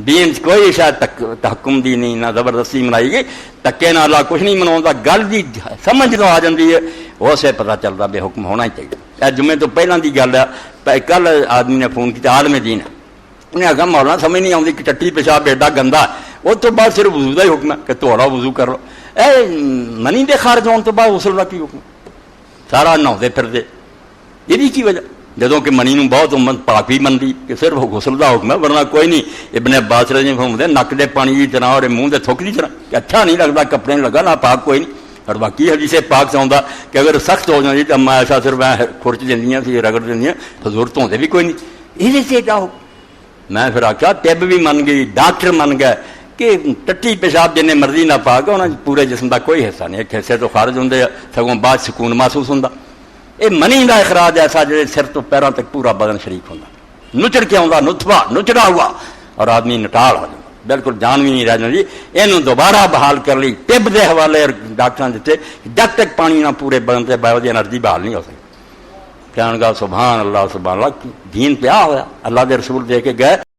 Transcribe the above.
दीन कोई शायद तहकुम दी नहीं, ना जबरदस्ती मनाई गई, धक्के नाल अल्लाह कुछ नहीं मनाउंदा। गल दी समझ तो आ जाती है, उसे पता चलता बेहुक्म होना ही चाहिए। जुम्मे तो पहला की गल है, कल आदमी ने फोन किया आलम दीन, उन्हें आखा मौलाना समझ नहीं आती कि टट्टी पेशाब एडा गंदा, उस तो बाद सिर्फ वजू का ही हुक्म है कि धोड़ा वजू कर लो। मनी के खारज होने तो बाद गुसल का की हुक्म, सारा नहाते फिरते, यही की वजह जो कि मनी में बहुत उम्मत पाक भी मनती कि सिर्फ गुसल का हुक्म है, वरना कोई नहीं। इब्ने अब्बास रजी घूमते नक के पानी की तरह और मुँह के थुक की तरह, अच्छा नहीं लगता, कपड़े नहीं लगा, ना पाक कोई नहीं। और बाकी हदीसे पाक से आता कि अगर सख्त हो जाती तो अम्मा ऐसा सिर्फ खुरच दिंदियां सी, रगड़ दिंदियां, हजूर धोते भी कोई नहीं। ये जाओ मैं फिर आख्या, तिब भी मन गई, डॉक्टर मन गए कि टट्टी पेशाब जिन्हें मर्जी ना पा के उन्होंने पूरे जिस्म का कोई हिस्सा नहीं, एक हिस्से तो खारज होंगे, सगों बाद सुकून महसूस होंगे। ये मनी का इखराज ऐसा जो सिर तो पैरों तक पूरा बदन शरीक होंगे, नुचड़ के आता, नुथवा नुचड़ा हुआ, और आदमी नटाल हो जाता, बिल्कुल जान भी नहीं रह जाती। इनू दोबारा बहाल कर ली, टिब के हवाले डॉक्टर दिते, जब तक पानी ना पूरे बदन से बायो एनर्जी बहाल नहीं हो सकती। कहने का सुभान अल्लाह दीन प्या होया, अल्लाह के रसूल दे के गए।